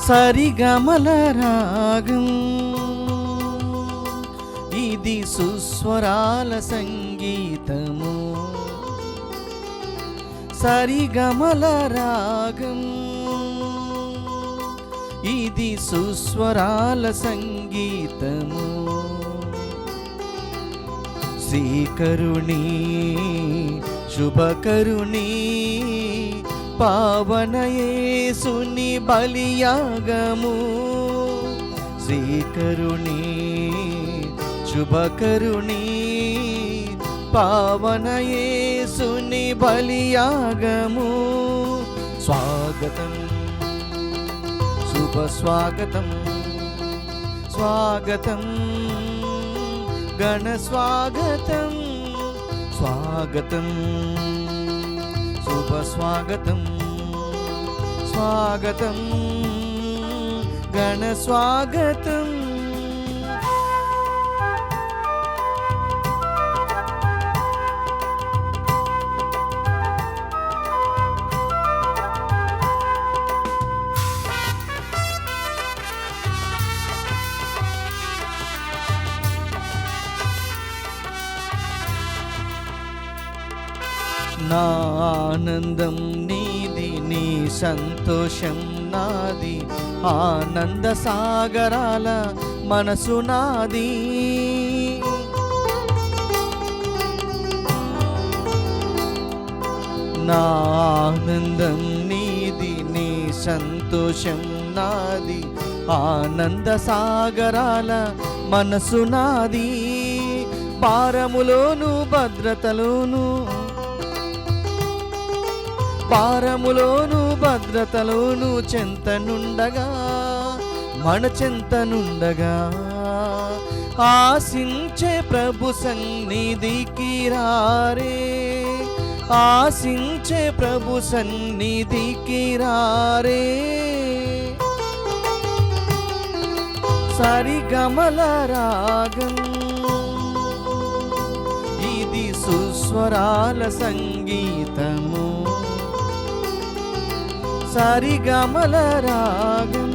సరిగమల రాగం ఇది సుస్వరాల సంగీతము. సరిగమల రాగం ఇది సుస్వరాల సంగీతము. శ్రీకరుణి శుభకరుణి పావన యేసుని బలియాగము. శ్రీకరుణి శుభకరుణి పావన యేసుని బలియాగము. స్వాగతం శుభ స్వాగతం స్వాగతం గణ స్వాగతం స్వాగతం శుభ స్వాగతం స్వాగతం గణ స్వాగతం. నా ఆనందం నీది, నీ సంతోషం నాది, ఆనంద సాగరాల మనసు నాది. నా ఆనందం నీది, నీ సంతోషం నాది, ఆనంద సాగరాల మనసు నాది. భారములోను భద్రతలోను పారములోను భద్రతలోను చెంతనుండగా మన చెంతనుండగా ఆశించే ప్రభు సన్నిధికి రారే. ఆశించే ప్రభు సన్నిధికి రారే. సరిగమల రాగం ఇది సుస్వరాల సంగీతము. సరిగమల రాగం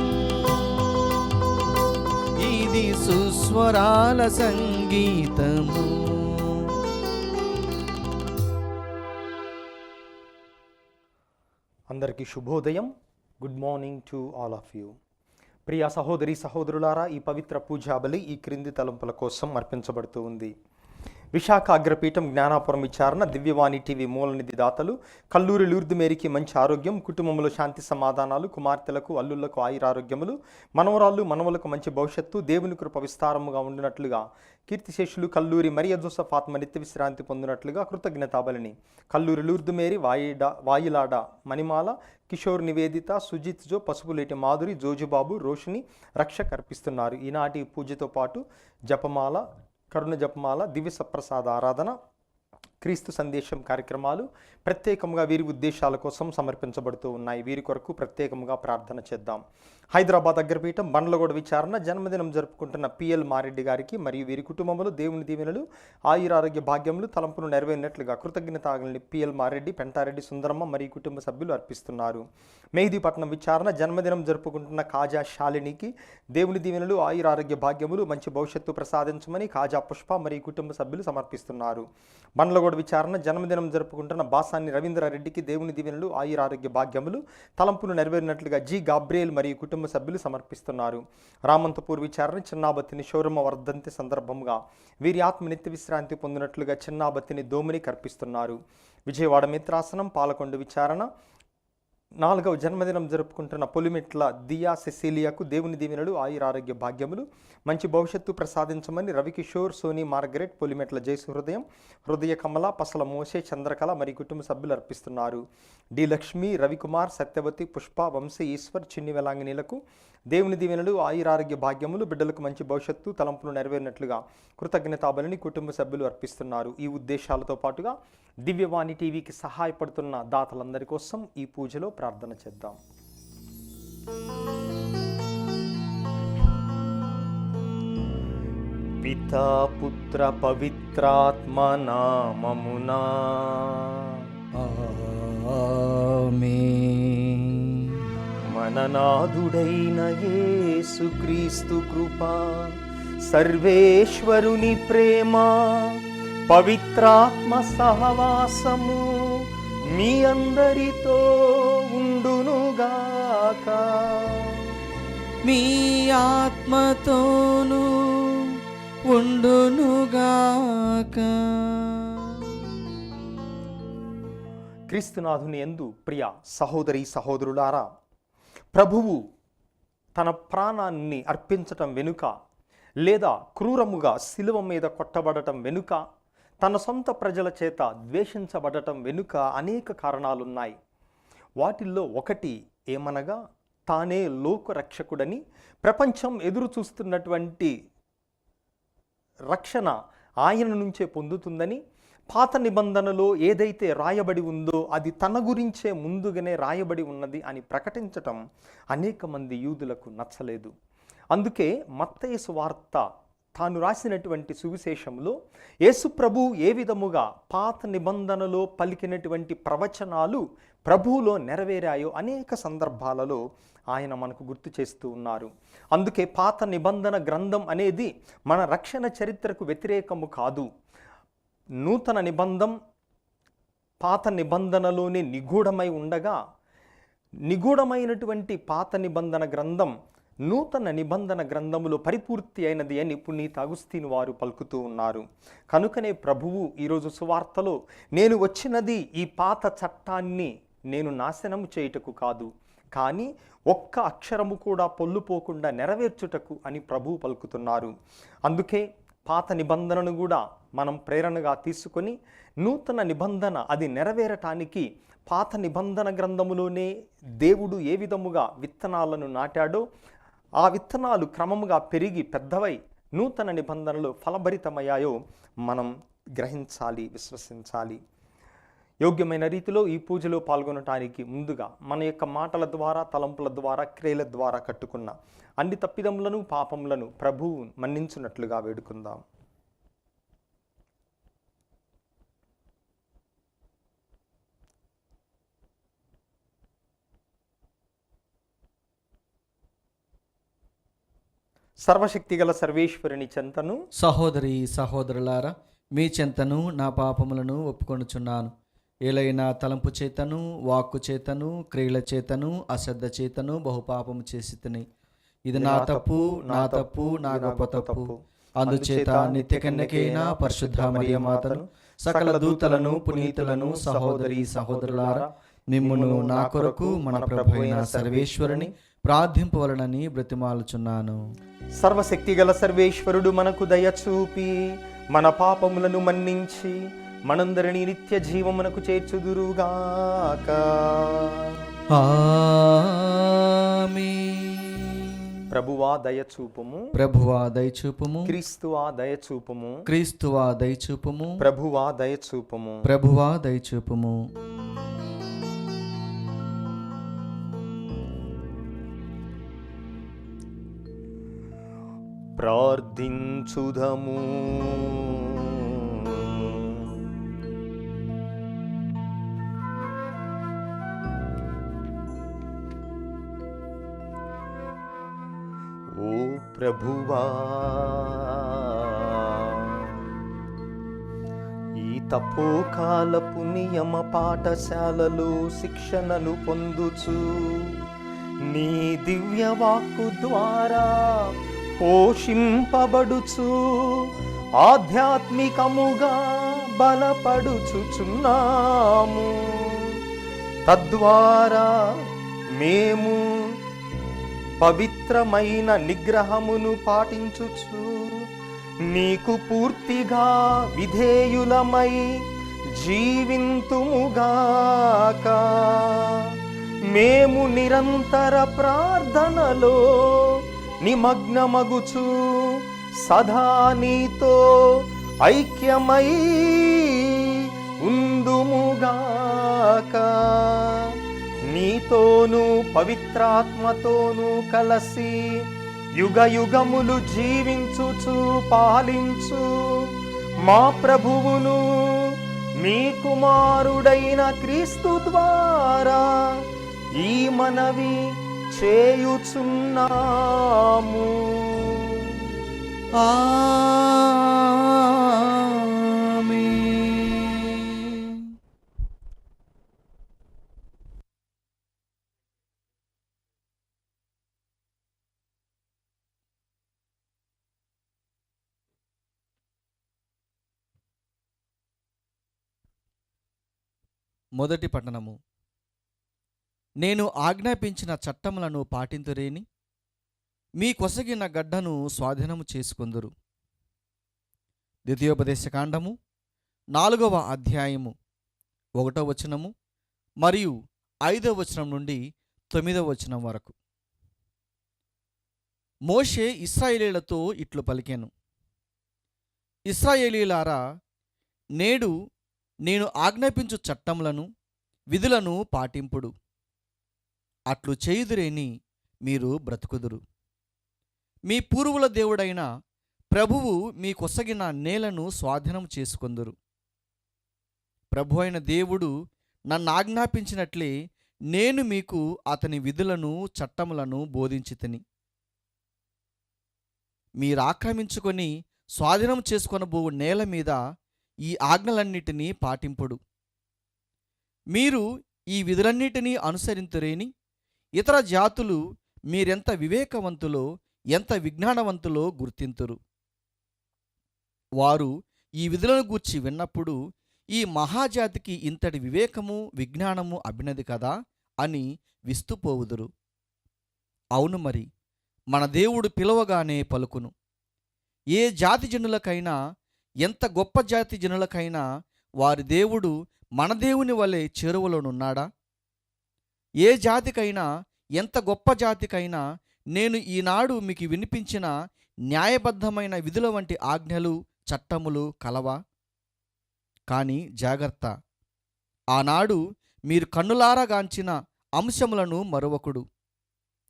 ఇది సుస్వరాల సంగీతము. అందరికీ శుభోదయం. Good morning to all of you. ప్రియ సహోదరి సహోదరులారా, ఈ పవిత్ర పూజాబలి ఈ క్రింది తలంపుల కోసం అర్పించబడుతూ ఉంది. విశాఖ అగ్రపీఠం జ్ఞానాపురం విచారణ దివ్యవాణి టీవీ మూలనిధి దాతలు కల్లూరి లూర్దు మేరీకి మంచి ఆరోగ్యం, కుటుంబంలో శాంతి సమాధానాలు, కుమార్తెలకు అల్లుళ్లకు ఆయురారోగ్యములు, మనవరాళ్ళు మనవలకు మంచి భవిష్యత్తు, దేవుని కృప విస్తారముగా ఉండినట్లుగా కీర్తిశేషులు కల్లూరి మరియ జోసఫ్ ఆత్మ నిత్య విశ్రాంతి పొందినట్లుగా కృతజ్ఞతాబలిని కల్లూరి లూర్దు మేరీ, వాయిలాడ మణిమాల, కిషోర్ నివేదిత, సుజిత్ జో, పసుపులేటి మాధురి, జోజుబాబు, రోషిని రక్షక్ అర్పిస్తున్నారు. ఈనాటి పూజతో పాటు జపమాల, కరుణ జపమాల, దివ్య సప్రసాద ఆరాధన, క్రీస్తు సందేశం కార్యక్రమాలు ప్రత్యేకంగా వీరి ఉద్దేశాల కోసం సమర్పించబడుతూ ఉన్నాయి. వీరి కొరకు ప్రత్యేకంగా ప్రార్థన చేద్దాం. హైదరాబాద్ అగ్రపీఠం బండ్లగూడ విచారణ జన్మదినం జరుపుకుంటున్న పిఎల్ మారెడ్డి గారికి మరియు వీరి కుటుంబంలో దేవుని దీవెనలు, ఆయురారోగ్య భాగ్యములు, తలంపును నెరవేరినట్లుగా కృతజ్ఞతాగలని పిఎల్ మారెడ్డి, పెంటారెడ్డి సుందరమ్మ మరియు కుటుంబ సభ్యులు అర్పిస్తున్నారు. మెహదీపట్నం విచారణ జన్మదినం జరుపుకుంటున్న కాజా శాలినికి దేవుని దీవెనలు, ఆయురారోగ్య భాగ్యములు, మంచి భవిష్యత్తు ప్రసాదించమని కాజా పుష్ప మరియు కుటుంబ సభ్యులు సమర్పిస్తున్నారు. బండ్లగూడ విచారణ జన్మదినం జరుపుకుంటున్న బాసాని రవీంద్రారెడ్డికి దేవుని దీవెనలు, ఆయురారోగ్య భాగ్యములు, తలంపును నెరవేరినట్లుగా జి గాబ్రియల్ మరియు కుటుంబ సభ్యులు సమర్పిస్తున్నారు. రామంతపూర్ విచారణ చిన్నాబత్తిని శౌరమ వర్ధంతి సందర్భంగా వీరి ఆత్మ నిత్య విశ్రాంతి పొందినట్లుగా చిన్నాబత్తిని దోమిని కర్పిస్తున్నారు. విజయవాడ మిత్రాసనం పాలకొండ విచారణ 4వ జన్మదినం జరుపుకుంటున్న పొలిమెట్ల దియా సెసిలియాకు దేవుని దీవెనలు, ఆయురారోగ్య భాగ్యములు, మంచి భవిష్యత్తు ప్రసాదించమని రవికిషోర్, సోనీ మార్గరెట్, పొలిమెట్ల జయసు హృదయం, హృదయ కమల, పసల మోసే, చంద్రకళ మరియు కుటుంబ సభ్యులు అర్పిస్తున్నారు. డి లక్ష్మి, రవికుమార్, సత్యవతి, పుష్ప, వంశీ, ఈశ్వర్, చిన్ని వెలాంగినీలకు దేవుని దీవెనలు, ఆయురారోగ్య భాగ్యములు, బిడ్డలకు మంచి భవిష్యత్తు, తలంపులు నెరవేరినట్లుగా కృతజ్ఞతాబలిని కుటుంబ సభ్యులు అర్పిస్తున్నారు. ఈ ఉద్దేశాలతో పాటుగా దివ్యవాణి టీవీకి సహాయపడుతున్న దాతలందరి కోసం ఈ పూజలో ప్రార్థన చేద్దాం. పితా పుత్ర పవిత్రాత్మ నామమునా ఆమేన్. మన నాదుడైన యేసుక్రీస్తు కృప, సర్వేశ్వరుని ప్రేమ, పవిత్రాత్మ సహవాసము మీ అందరితో ఉండునుగాక. మీ ఆత్మతోను ఉండునుగాక. క్రీస్తునాథుని యందు ప్రియ సహోదరి సహోదరులారా, ప్రభువు తన ప్రాణాన్ని అర్పించటం వెనుక, లేదా క్రూరముగా శిలువ మీద కొట్టబడటం వెనుక, తన సొంత ప్రజల చేత ద్వేషించబడటం వెనుక అనేక కారణాలున్నాయి. వాటిల్లో ఒకటి ఏమనగా, తానే లోకరక్షకుడని ప్రపంచం ఎదురు చూస్తున్నటువంటి రక్షణ ఆయన నుంచే పొందుతుందని, పాత నిబంధనలో ఏదైతే రాయబడి ఉందో అది తన గురించే ముందుగానే రాయబడి ఉన్నది అని ప్రకటించటం అనేక మంది యూదులకు నచ్చలేదు. అందుకే మత్తయి సువార్త తాను రాసినటువంటి సువిశేషంలో యేసు ప్రభు ఏ విధముగా పాత నిబంధనలో పలికినటువంటి ప్రవచనాలు ప్రభువులో నెరవేరాయో అనేక సందర్భాలలో ఆయన మనకు గుర్తు చేస్తూ ఉన్నారు. అందుకే పాత నిబంధన గ్రంథం అనేది మన రక్షణ చరిత్రకు వ్యతిరేకము కాదు. నూతన నిబంధం పాత నిబంధనలోనే నిగూఢమై ఉండగా, నిగూఢమైనటువంటి పాత నిబంధన గ్రంథం నూతన నిబంధన గ్రంథములో పరిపూర్తి అయినది అని పునీత అగుస్తీను వారు పలుకుతూ ఉన్నారు. కనుకనే ప్రభువు ఈరోజు సువార్తలో, నేను వచ్చినది ఈ పాత చట్టాన్ని నేను నాశనము చేయుటకు కాదు, కానీ ఒక్క అక్షరము కూడా పొల్లుపోకుండా నెరవేర్చుటకు అని ప్రభువు పలుకుతున్నారు. అందుకే పాత నిబంధనను కూడా మనం ప్రేరణగా తీసుకొని నూతన నిబంధన అది నెరవేరటానికి పాత నిబంధన గ్రంథములోనే దేవుడు ఏ విధముగా విత్తనాలను నాటాడో ఆ విత్తనాలు క్రమముగా పెరిగి పెద్దవై నూతన నిబంధనలు ఫలభరితమయ్యాయో మనం గ్రహించాలి, విశ్వసించాలి. యోగ్యమైన రీతిలో ఈ పూజలో పాల్గొనటానికి ముందుగా మన యొక్క మాటల ద్వారా, తలంపుల ద్వారా, క్రియల ద్వారా కట్టుకున్న అన్ని తప్పిదములను, పాపములను ప్రభువు మన్నించున్నట్లుగా వేడుకుందాం. సర్వశక్తిగల సర్వేశ్వరుని చెంతను, సహోదరి సహోదరులారా, మీ చెంతను నా పాపములను ఒప్పుకొనుచున్నాను. ఏలైనా తలంపు చేతను, వాక్కు చేతను, క్రియల చేతను, అశ్రద్ధ చేతను బహుపాపము చేసి తిని, ఇది నా తప్పు, నా తప్పు, నా గొప్ప తప్పు. అందుచేత నిత్య కన్యకైన పరిశుద్ధ మరియమాతను, సకల దూతలను, పునీతులను, సహోదరి సహోదరులారా, మిమ్మును నా కొరకు మన ప్రభువైన సర్వేశ్వరుని ప్రార్థింపవలనని బ్రతిమాలుచున్నాను. సర్వశక్తిగల సర్వేశ్వరుడు మనకు దయ చూపి మన పాపములను మన్నించి మనందరినీ నిత్య జీవమునకు చేర్చుదురుగాక. ఆమేన్. ప్రభువా దయచూపుము, ప్రభువా దయచూపుము, క్రీస్తువా దయచూపుము, క్రీస్తువా దయచూపుము, ప్రభువా దయచూపుము. ప్రభువా దయచూపుము. ప్రార్థించుదము. ఓ ప్రభువా, ఈ తపోకాలపు నియమ పాఠశాలలో శిక్షణను పొందుచు నీ దివ్యవాక్కు ద్వారా పోషింపబడుచు ఆధ్యాత్మికముగా బలపడుచుచున్నాము. తద్వారా మేము పవిత్రమైన నిగ్రహమును పాటించుచు నీకు పూర్తిగా విధేయులమై జీవింతుముగాక. మేము నిరంతర ప్రార్థనలో నిమగ్నమగుచు సదా నీతో ఐక్యమై ఉందుముగాక. నీతోనూ పవిత్రాత్మతోనూ కలసి యుగ యుగములు జీవించుచు పాలించు మా ప్రభువును మీ కుమారుడైన క్రీస్తు ద్వారా ఈ మనవి చేయుచున్నాము. ఆమేన్. మొదటి పట్టణము. నేను ఆజ్ఞాపించిన చట్టములను పాటింతురేని మీ కొసగిన గడ్డను స్వాధీనము చేసుకొందురు. ద్వితీయోపదేశకాండము 4వ అధ్యాయము 1వ వచనము మరియు 5వ వచనం నుండి 9వ వచనం వరకు. మోషే ఇశ్రాయేలీయులతో ఇట్లు పలికెను. ఇశ్రాయేలీయులారా, నేడు నేను ఆజ్ఞాపించు చట్టములను విధులను పాటింపుడు. అట్లు చేయుదురేని మీరు బ్రతుకుదురు. మీ పూర్వుల దేవుడైన ప్రభువు మీ కొసగిన నేలను స్వాధీనం చేసుకొందురు. ప్రభు అయిన దేవుడు నన్ను ఆజ్ఞాపించినట్లే నేను మీకు అతని విధులను చట్టములను బోధించితిని. మీరాక్రమించుకొని స్వాధీనం చేసుకొనబో నేల మీద ఈ ఆజ్ఞలన్నిటినీ పాటింపుడు. మీరు ఈ విధులన్నిటినీ అనుసరింతురేని ఇతర జాతులు మీరెంత వివేకవంతులో ఎంత విజ్ఞానవంతులో గుర్తింతురు. వారు ఈ విధులను గూర్చి విన్నప్పుడు ఈ మహాజాతికి ఇంతటి వివేకము విజ్ఞానము అభినది కదా అని విస్తుపోవుదురు. అవును మరి, మన దేవుడు పిలవగానే పలుకును. ఏ జాతి జనులకైనా, ఎంత గొప్ప జాతి జనులకైనా వారి దేవుడు మన దేవుని వలె చేరువలోనున్నాడా? ఏ జాతికైనా, ఎంత గొప్ప జాతికైనా నేను ఈనాడు మీకు వినిపించిన న్యాయబద్ధమైన విధుల వంటి ఆజ్ఞలు చట్టములు కలవా? కానీ జాగ్రత్త, ఆనాడు మీరు కన్నులారగాంచిన అంశములను మరువకుడు.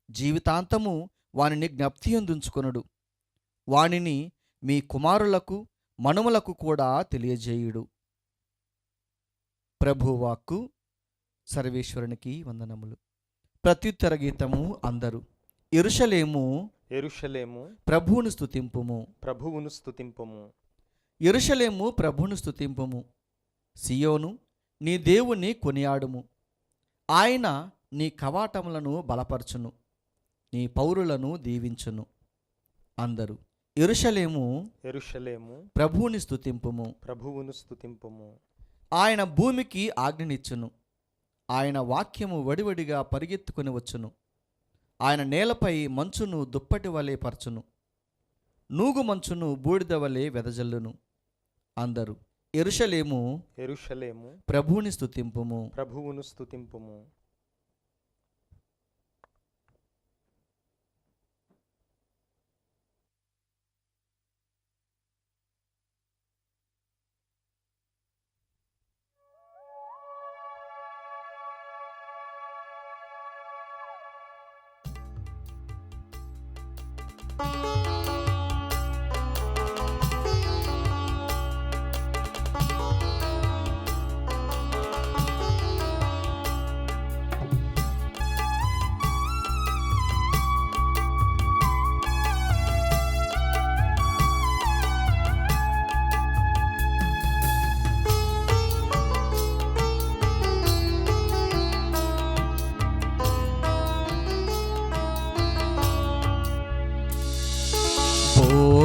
జీవితాంతము వానిని జ్ఞప్తియందుంచుకొనుడు. వానిని మీ కుమారులకు మనుమలకు కూడా తెలియజేయుడు. ప్రభువాక్కు. సర్వేశ్వరునికి వందనములు. ప్రత్యుత్తర గీతము అందరూ. యెరూషలేము యెరూషలేము ప్రభువును స్తుతింపుము. ప్రభువును స్తుతింపుము. యెరూషలేము ప్రభువును స్తుతింపుము. సియోను నీ దేవుని కొనియాడుము. ఆయన నీ కవాటములను బలపరచును, నీ పౌరులను దీవించును. అందరూ. యెరూషలేము యెరూషలేము ప్రభువుని స్తుతింపుము. ప్రభువును స్తుతింపుము. ఆయన భూమికి ఆజ్ఞనిచ్చును. ఆయన వాక్యము వడివడిగా పరిగెత్తుకొని వచ్చును. ఆయన నేలపై మంచును దుప్పటి వలె పరచును, నూగు మంచును బూడిద వలె వెదజల్లును. అందరూ. యెరూషలేము యెరూషలేము ప్రభువుని స్తుతింపుము. ప్రభువును స్తుతింపుము.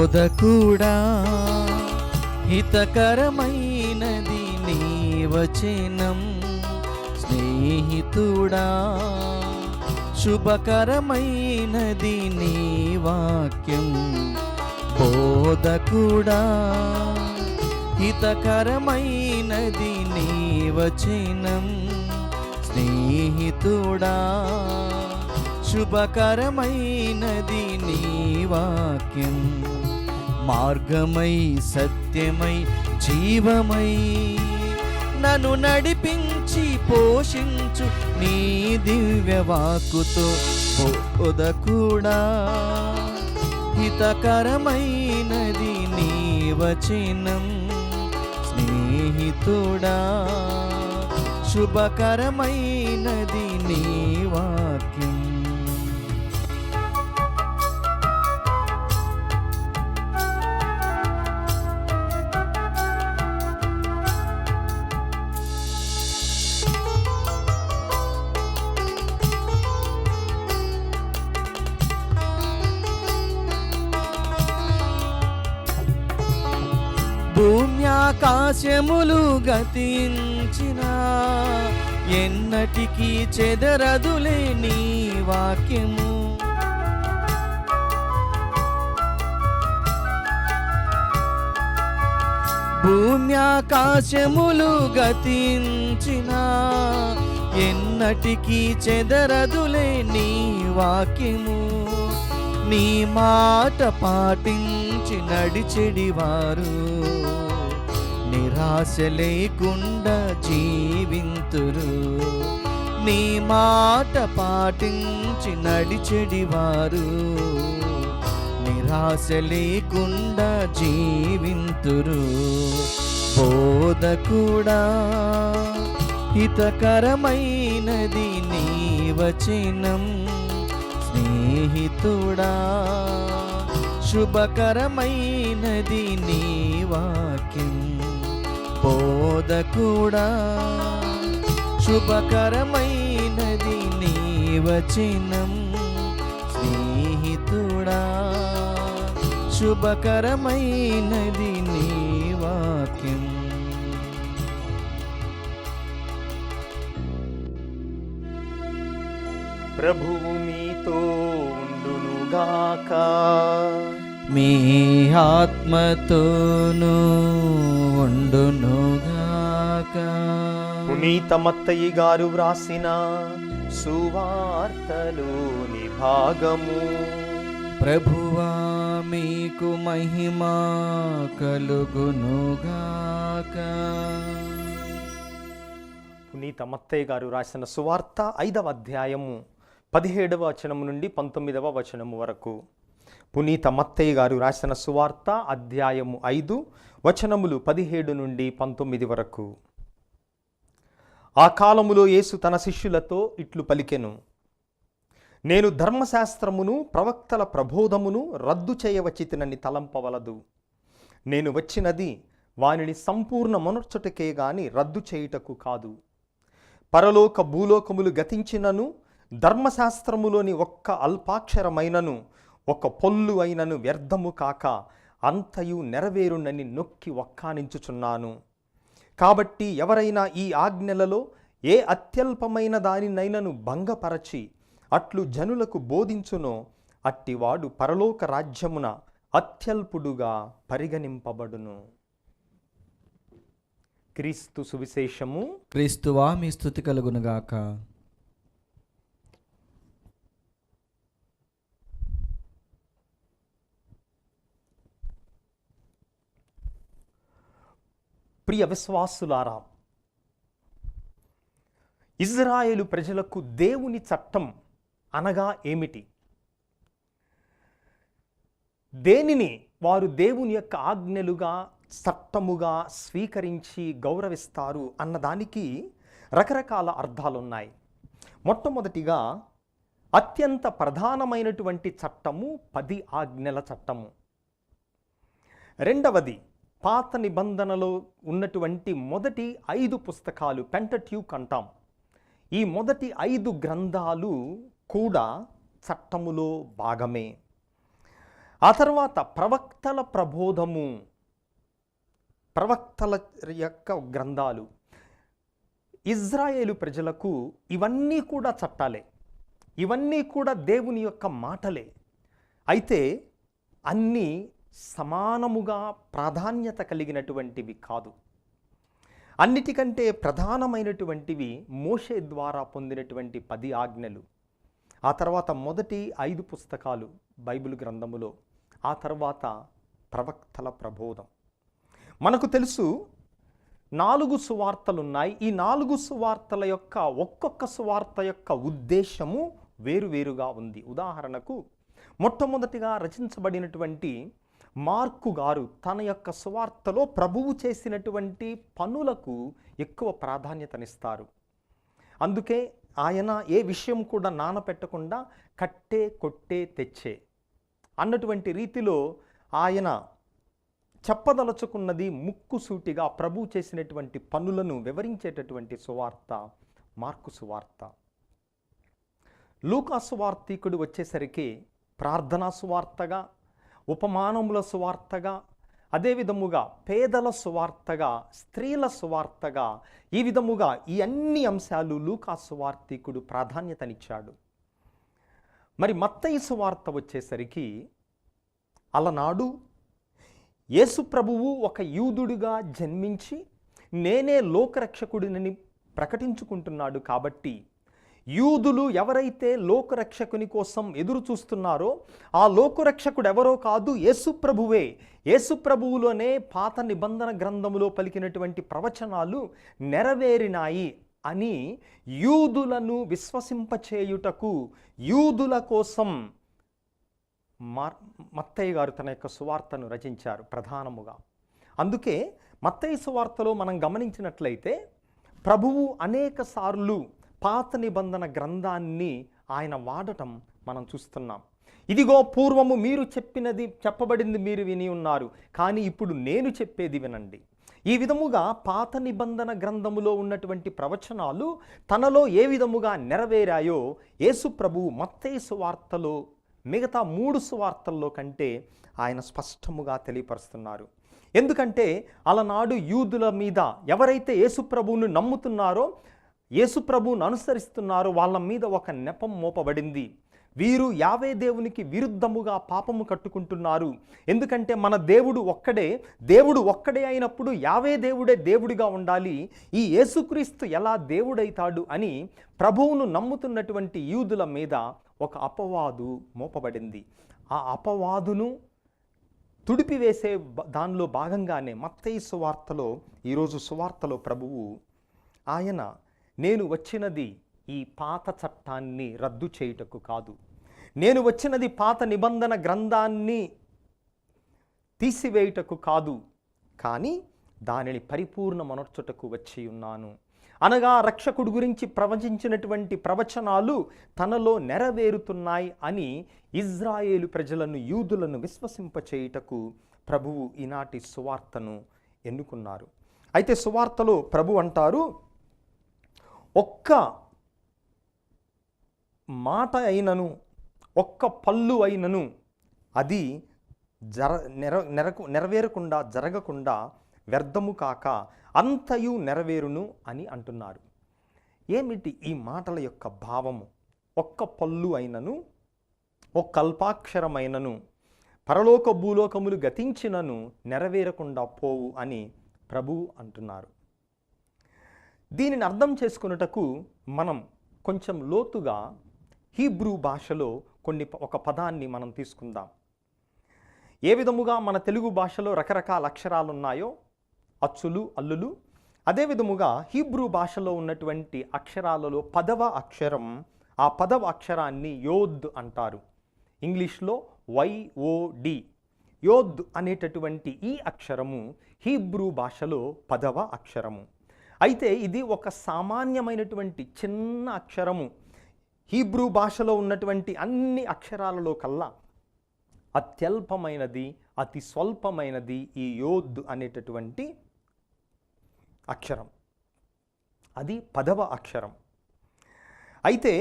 బోధకుడా, హితకరమైనది నీ వచనం. స్నేహితుడా, శుభకరమైనది నీ వాక్యం. బోధకుడా, హితకరమైనది నీ వచనం. స్నేహితుడా, శుభకరమైనది నీ వాక్యం. మార్గమై సత్యమై జీవమై నన్ను నడిపించి పోషించు నీ దివ్య వాక్కుతో. బోధకుడా, హితకరమైనది నీ వచనం. స్నేహితుడా, శుభకరమైనది నీ వాక్యం. ఆకాశములు గతించిన ఎన్నటికీ చెదరదులే నీ వాక్యము. భూమి ఆకాశములు గతించిన ఎన్నటికీ చెదరదులే నీ వాక్యము. నీ మాట పాటించి నడిచెడివారు నిరాశ లేకుండా జీవింతురు. నీ మాట పాటించి నడిచెడివారు నిరాశ లేకుండా జీవింతురు. బోధకుడా హితకరమైనది నీ వచనం, స్నేహితుడా శుభకరమైనది నీ వాక్యం. బోధకుడా శుభకరమైనది నీ వచనం, స్నేహితుడా శుభకరమైనది నీ వాక్యం. ప్రభువు మీతో ఉండునుగాక. మీ ఆత్మతోనూ ఉండునుగాక. పునీత మత్తయి గారు వ్రాసిన సువార్తలోని భాగము. ప్రభువా మీకు మహిమ కలుగునుగాక. పునీత మత్తయి గారు రాసిన సువార్త 5వ అధ్యాయము 17వ వచనము నుండి 19వ వచనము వరకు. పునీత మత్తయి గారు రాసిన సువార్త అధ్యాయము 5 వచనములు 17 నుండి 19 వరకు. ఆ కాలములో యేసు తన శిష్యులతో ఇట్లు పలికెను. నేను ధర్మశాస్త్రమును ప్రవక్తల ప్రబోధమును రద్దు చేయవచ్చితినని తలంపవలదు. నేను వచ్చినది వానిని సంపూర్ణమనర్చుటకే గాని రద్దు చేయుటకు కాదు. పరలోక భూలోకములు గతించినను ధర్మశాస్త్రములోని ఒక్క అల్పాక్షరమైనను ఒక పొల్లు అయినను వ్యర్థము కాక అంతయు నెరవేరునని నొక్కి వక్కానించుచున్నాను. కాబట్టి ఎవరైనా ఈ ఆజ్ఞలలో ఏ అత్యల్పమైన దానినైనను భంగపరచి అట్లు జనులకు బోధించునో అట్టివాడు పరలోక రాజ్యమున అత్యల్పుడుగా పరిగణింపబడును. క్రీస్తు సువిశేషము. క్రీస్తువా మీ స్తుతి కలుగునుగాక. ప్రియ విశ్వాసులారా, ఇజ్రాయేలు ప్రజలకు దేవుని చట్టం అనగా ఏమిటి? దేనిని వారు దేవుని యొక్క ఆజ్ఞలుగా చట్టముగా స్వీకరించి గౌరవిస్తారు అన్నదానికి రకరకాల అర్థాలున్నాయి. మొట్టమొదటిగా అత్యంత ప్రధానమైనటువంటి చట్టము 10 ఆజ్ఞల చట్టము. రెండవది పాత నిబంధనలో ఉన్నటువంటి మొదటి 5 పుస్తకాలు, పెంటట్యూక్ అంటాం. ఈ మొదటి 5 గ్రంథాలు కూడా చట్టములో భాగమే. ఆ తర్వాత ప్రవక్తల ప్రబోధము, ప్రవక్తల యొక్క గ్రంథాలు. ఇజ్రాయేలు ప్రజలకు ఇవన్నీ కూడా చట్టాలే, ఇవన్నీ కూడా దేవుని యొక్క మాటలే. అయితే అన్నీ సమానముగా ప్రాధాన్యత కలిగినటువంటివి కాదు. అన్నిటికంటే ప్రధానమైనటువంటివి మోషే ద్వారా పొందినటువంటి 10 ఆజ్ఞలు. ఆ తర్వాత మొదటి 5 పుస్తకాలు బైబిల్ గ్రంథములో, ఆ తర్వాత ప్రవక్తల ప్రబోధం. మనకు తెలుసు 4 సువార్తలున్నాయి. ఈ 4 సువార్తల యొక్క ఒక్కొక్క సువార్త యొక్క ఉద్దేశము వేరువేరుగా ఉంది. ఉదాహరణకు మొట్టమొదటిగా రచించబడినటువంటి మార్కు గారు తన యొక్క సువార్తలో ప్రభువు చేసినటువంటి పనులకు ఎక్కువ ప్రాధాన్యతనిస్తారు. అందుకే ఆయన ఏ విషయం కూడా నానపెట్టకుండా కట్టే కొట్టే తెచ్చే అన్నటువంటి రీతిలో ఆయన చెప్పదలుచుకున్నది ముక్కుసూటిగా ప్రభువు చేసినటువంటి పనులను వివరించేటటువంటి సువార్త మార్కు సువార్త. లూకా సువార్తికుడు వచ్చేసరికి ప్రార్థనా సువార్తగా, ఉపమానముల సువార్తగా, అదే విధముగా పేదల సువార్తగా, స్త్రీల సువార్తగా, ఈ విధముగా ఈ అన్ని అంశాలు లూకా సువార్తికుడు ప్రాధాన్యతనిచ్చాడు. మరి మత్తయి సువార్త వచ్చేసరికి అలనాడు యేసు ప్రభువు ఒక యూదుడుగా జన్మించి నేనే లోకరక్షకుడిని ప్రకటించుకుంటున్నాడు. కాబట్టి యూదులు ఎవరైతే లోకరక్షకుని కోసం ఎదురు చూస్తున్నారో ఆ లోకరక్షకుడు ఎవరో కాదు, యేసు ప్రభువే. యేసు ప్రభువులోనే పాత నిబంధన గ్రంథములో పలికినటువంటి ప్రవచనాలు నెరవేరినాయి అని యూదులను విశ్వసింపచేయుటకు, యూదుల కోసం మత్తయి గారు తన యొక్క సువార్తను రచించారు ప్రధానముగా. అందుకే మత్తయి సువార్తలో మనం గమనించినట్లయితే ప్రభువు అనేక సార్లు పాత నిబంధన గ్రంథాన్ని ఆయన వాడటం మనం చూస్తున్నాం. ఇదిగో పూర్వము మీరు చెప్పబడింది మీరు విని ఉన్నారు, కానీ ఇప్పుడు నేను చెప్పేది వినండి. ఈ విధముగా పాత నిబంధన గ్రంథములో ఉన్నటువంటి ప్రవచనాలు తనలో ఏ విధముగా నెరవేరాయో యేసు ప్రభువు మత్తయి సువార్తలో మిగతా 3 సువార్తల్లో కంటే ఆయన స్పష్టముగా తెలియపరుస్తున్నారు. ఎందుకంటే అలనాడు యూదుల మీద ఎవరైతే యేసు ప్రభువును నమ్ముతున్నారో, యేసు ప్రభువును అనుసరిస్తున్నారో వాళ్ళ మీద ఒక నెపం మోపబడింది. వీరు యావే దేవునికి విరుద్ధముగా పాపము కట్టుకుంటున్నారు. ఎందుకంటే మన దేవుడు ఒక్కడే అయినప్పుడు యావే దేవుడే దేవుడిగా ఉండాలి, ఈ యేసుక్రీస్తు ఎలా దేవుడైతాడు అని ప్రభువును నమ్ముతున్నటువంటి యూదుల మీద ఒక అపవాదు మోపబడింది. ఆ అపవాదును తుడిపివేసే దానిలో భాగంగానే మత్తయి సువార్తలో, ఈరోజు సువార్తలో ప్రభువు ఆయన నేను వచ్చినది ఈ పాత చట్టాన్ని రద్దు చేయుటకు కాదు, నేను వచ్చినది పాత నిబంధన గ్రంథాన్ని తీసివేయుటకు కాదు, కానీ దానిని పరిపూర్ణమనర్చుటకు వచ్చి ఉన్నాను. అనగా రక్షకుడు గురించి ప్రవచించినటువంటి ప్రవచనాలు తనలో నెరవేరుతున్నాయి అని ఇజ్రాయేలు ప్రజలను, యూదులను విశ్వసింపచేయుటకు ప్రభువు ఈనాటి సువార్తను ఎన్నుకున్నారు. అయితే సువార్తలో ప్రభు అంటారు, ఒక్క మాట అయినను, ఒక్క పల్లు అయినను అది నెరవేరకుండా, జరగకుండా, వ్యర్థము కాక అంతయు నెరవేరును అని అంటున్నారు. ఏమిటి ఈ మాటల యొక్క భావము? ఒక్క పల్లు అయినను, ఒక్క అల్పాక్షరమైనను, పరలోక భూలోకములు గతించినను నెరవేరకుండా పోవు అని ప్రభువు అంటున్నారు. దీనిని అర్థం చేసుకున్నటకు మనం కొంచెం లోతుగా హీబ్రూ భాషలో ఒక పదాన్ని మనం తీసుకుందాం. ఏ విధముగా మన తెలుగు భాషలో రకరకాల అక్షరాలు ఉన్నాయో, అచ్చులు, అల్లులు, అదే విధముగా హీబ్రూ భాషలో ఉన్నటువంటి అక్షరాలలో 10వ అక్షరం, ఆ 10వ అక్షరాన్ని యోద్ అంటారు. ఇంగ్లీష్లో YOD. యోద్ అనేటటువంటి ఈ అక్షరము హీబ్రూ భాషలో 10వ అక్షరము. అయితే ఇది ఒక సామాన్యమైనటువంటి చిన్న అక్షరము. హీబ్రూ భాషలో ఉన్నటువంటి అన్ని అక్షరాలలో కల్లా అత్యల్పమైనది, అతి స్వల్పమైనది ఈ యోద్ అనేటటువంటి అక్షరం. అది 10వ అక్షరం. అయితే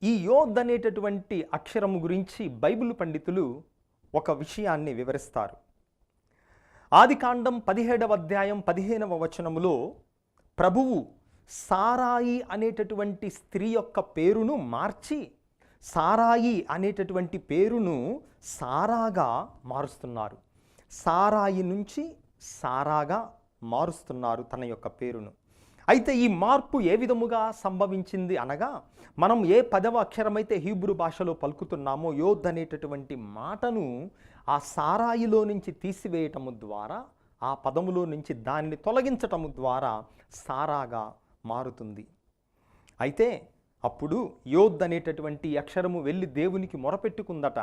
ఈ యోద్ అనేటటువంటి అక్షరము గురించి బైబిల్ పండితులు ఒక విషయాన్ని వివరిస్తారు. ఆదికాండం 17వ అధ్యాయం 15వ వచనములో ప్రభువు సారాయి అనేటటువంటి స్త్రీ యొక్క పేరును మార్చి సారాయి అనేటటువంటి పేరును సారాగా మారుస్తున్నారు. సారాయి నుంచి సారాగా మారుస్తున్నారు తన యొక్క పేరును. అయితే ఈ మార్పు ఏ విధముగా సంభవించింది అనగా, మనం ఏ 10వ అక్షరమైతే హీబ్రూ భాషలో పలుకుతున్నామో యోద్ అనేటటువంటి మాటను ఆ సారాయిలో నుంచి తీసివేయటము ద్వారా, ఆ పదములో నుంచి దానిని తొలగించటము ద్వారా సారాగా మారుతుంది. అయితే అప్పుడు యోద్ అనేటటువంటి అక్షరము వెళ్ళి దేవునికి మొరపెట్టుకుందట,